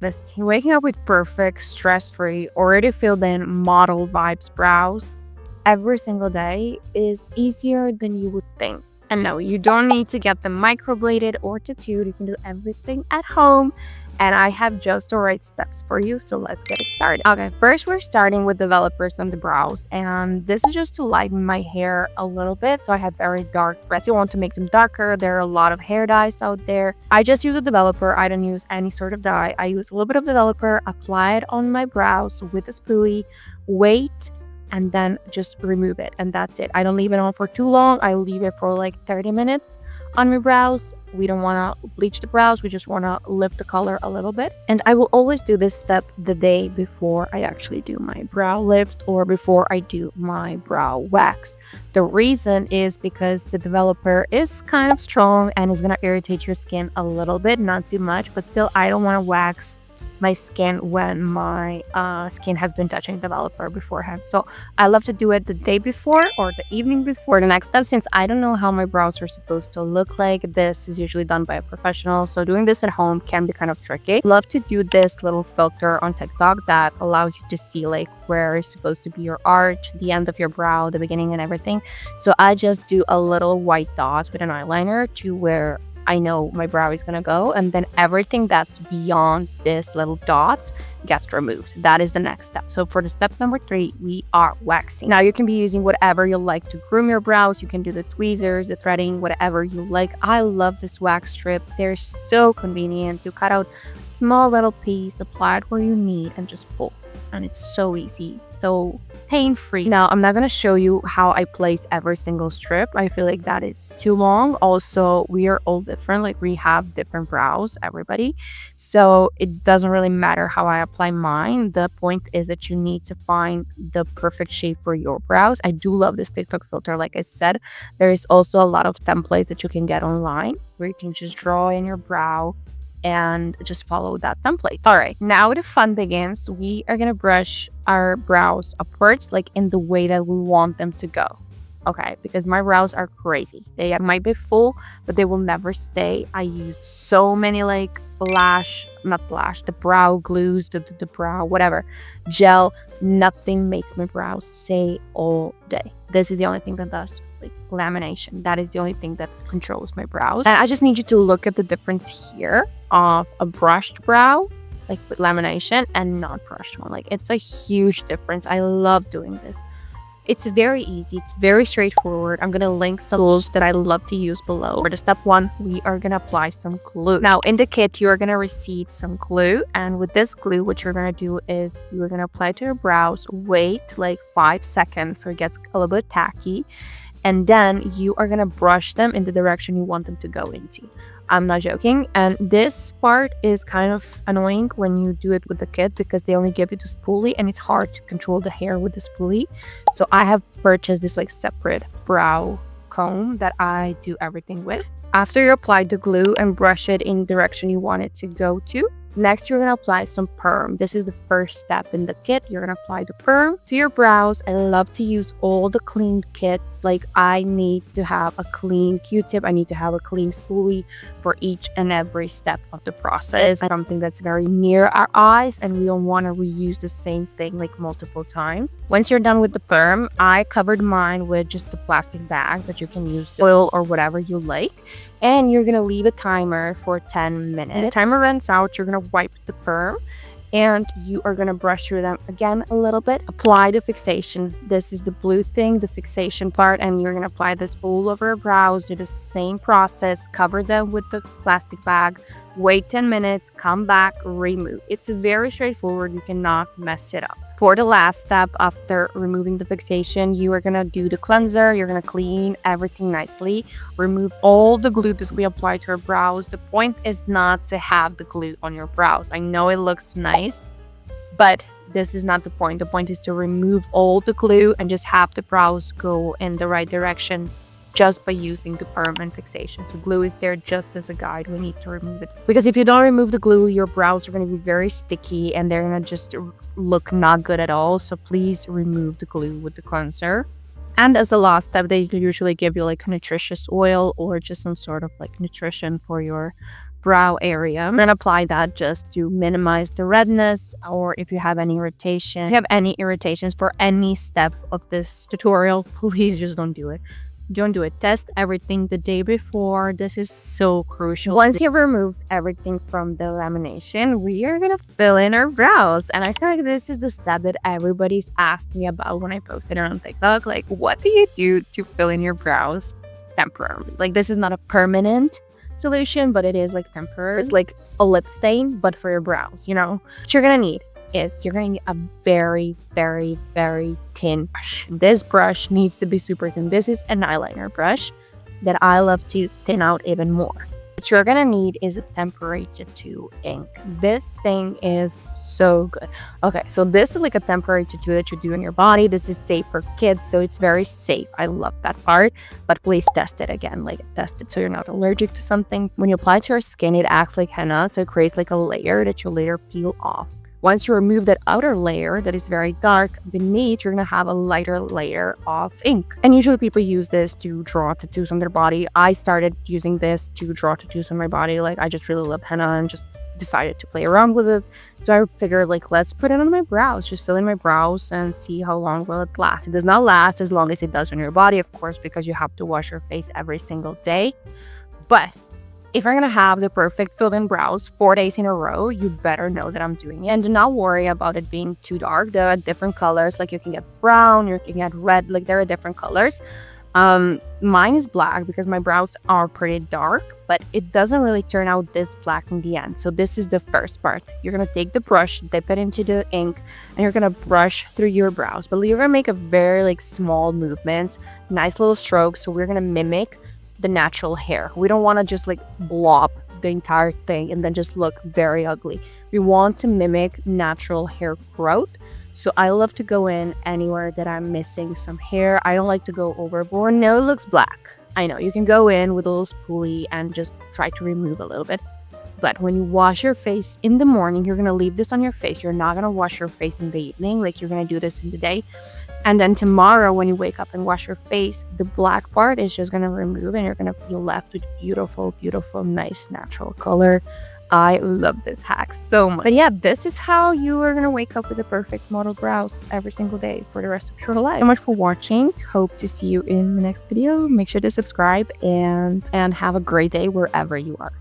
Listen, waking up with perfect, stress-free, already filled in model vibes brows every single day is easier than you would think. And no, you don't need to get them microbladed or tattooed. You can do everything at home. And I have just the right steps for you. So let's get it started. Okay, first we're starting with developers on the brows. And this is just to lighten my hair a little bit. So I have very dark brows. You want to make them darker. There are a lot of hair dyes out there. I just use a developer. I don't use any sort of dye. I use a little bit of developer, apply it on my brows with a spoolie, wait, and then just remove it, and that's it. I don't leave it on for too long. I leave it for like 30 minutes on my brows. We don't want to bleach the brows, we just want to lift the color a little bit. And I will always do this step the day before I actually do my brow lift or before I do my brow wax. The reason is because the developer is kind of strong and is going to irritate your skin a little bit, not too much, but still I don't want to wax my skin when my skin has been touching developer beforehand. So I love to do it the day before or the evening before the next step. Since I don't know how my brows are supposed to look like, this is usually done by a professional, so doing this at home can be kind of tricky. Love to do this little filter on TikTok that allows you to see like where is supposed to be your arch, the end of your brow, the beginning, and everything. So I just do a little white dots with an eyeliner to where I know my brow is gonna go, and then everything that's beyond this little dots gets removed. That is the next step. So for the step number 3, we are waxing. Now you can be using whatever you like to groom your brows. You can do the tweezers, the threading, whatever you like. I love this wax strip. They're so convenient to cut out small little piece, apply it where you need, and just pull. And it's so easy, so pain-free. Now, I'm not going to show you how I place every single strip. I feel like that is too long. Also, we are all different. Like, we have different brows, everybody. So it doesn't really matter how I apply mine. The point is that you need to find the perfect shape for your brows. I do love this TikTok filter. Like I said, there is also a lot of templates that you can get online where you can just draw in your brow and just follow that template. All right, now the fun begins. We are gonna brush our brows upwards, like in the way that we want them to go. Okay, because my brows are crazy. They might be full, but they will never stay. I used so many like the brow glues, the brow, whatever, gel. Nothing makes my brows stay all day. This is the only thing that does. Like lamination. That is the only thing that controls my brows. And I just need you to look at the difference here of a brushed brow, like with lamination, and not brushed one. Like, it's a huge difference. I love doing this. It's very easy. It's very straightforward. I'm going to link some tools that I love to use below. For the step 1, we are going to apply some glue. Now, in the kit, you're going to receive some glue. And with this glue, what you're going to do is you're going to apply it to your brows, wait like 5 seconds so it gets a little bit tacky. And then you are going to brush them in the direction you want them to go into. I'm not joking. And this part is kind of annoying when you do it with the kit because they only give you the spoolie and it's hard to control the hair with the spoolie. So I have purchased this like separate brow comb that I do everything with. After you apply the glue and brush it in the direction you want it to go to, next, you're going to apply some perm. This is the first step in the kit. You're going to apply the perm to your brows. I love to use all the clean kits. Like, I need to have a clean Q-tip. I need to have a clean spoolie for each and every step of the process. Something that's very near our eyes, and we don't want to reuse the same thing like multiple times. Once you're done with the perm, I covered mine with just a plastic bag, but you can use oil or whatever you like. And you're going to leave a timer for 10 minutes. When the timer runs out, you're going to wipe the perm and you are going to brush through them again a little bit. Apply the fixation. This is the blue thing, the fixation part, and you're going to apply this all over your brows. Do the same process. Cover them with the plastic bag. Wait 10 minutes, come back, remove. It's very straightforward. You cannot mess it up. For the last step, after removing the fixation, you are going to do the cleanser. You're going to clean everything nicely. Remove all the glue that we applied to our brows. The point is not to have the glue on your brows. I know it looks nice, but this is not the point. The point is to remove all the glue and just have the brows go in the right direction just by using the permanent fixation. So glue is there just as a guide. We need to remove it. Because if you don't remove the glue, your brows are going to be very sticky and they're going to just look not good at all. So please remove the glue with the cleanser. And as a last step, they usually give you like a nutritious oil or just some sort of like nutrition for your brow area. I'm gonna apply that just to minimize the redness, or if you have any irritation. If you have any irritations for any step of this tutorial, please just don't do it. Don't do it. Test everything the day before. This is so crucial. Once you've removed everything from the lamination, we are gonna fill in our brows. And I feel like this is the step that everybody's asked me about when I posted it on TikTok. Like, what do you do to fill in your brows temporarily? Like, this is not a permanent solution, but it is like temporary. It's like a lip stain, but for your brows, you know? What you're gonna need is you're gonna need a very, very, very thin brush. This brush needs to be super thin. This is an eyeliner brush that I love to thin out even more. What you're gonna need is a temperature 2 ink. This thing is so good. Okay, so this is like a temporary tattoo that you do on your body. This is safe for kids, so it's very safe. I love that part, but please test it again. Like, test it so you're not allergic to something. When you apply it to your skin, it acts like henna, so it creates like a layer that you later peel off. Once you remove that outer layer that is very dark, beneath you're gonna have a lighter layer of ink. And usually people use this to draw tattoos on their body. I started using this to draw tattoos on my body. Like, I just really love henna and just decided to play around with it. So I figured, like, let's put it on my brows, just fill in my brows and see how long will it last. It does not last as long as it does on your body, of course, because you have to wash your face every single day. But if you're gonna have the perfect filled-in brows 4 days in a row, you better know that I'm doing it. And do not worry about it being too dark. There are different colors, like you can get brown, you can get red, like there are different colors. Mine is black because my brows are pretty dark, but it doesn't really turn out this black in the end. So this is the first part. You're gonna take the brush, dip it into the ink, and you're gonna brush through your brows. But you're gonna make a very like small movements, nice little strokes. So we're gonna mimic the natural hair. We don't want to just like blob the entire thing and then just look very ugly. We want to mimic natural hair growth. So I love to go in anywhere that I'm missing some hair. I don't like to go overboard. No, it looks black. I know you can go in with a little spoolie and just try to remove a little bit. But when you wash your face in the morning, you're gonna leave this on your face. You're not gonna wash your face in the evening. Like, you're gonna do this in the day. And then tomorrow when you wake up and wash your face, the black part is just gonna remove and you're gonna be left with beautiful, beautiful, nice, natural color. I love this hack so much. But yeah, this is how you are gonna wake up with the perfect model brows every single day for the rest of your life. Thank you so much for watching. Hope to see you in the next video. Make sure to subscribe and have a great day wherever you are.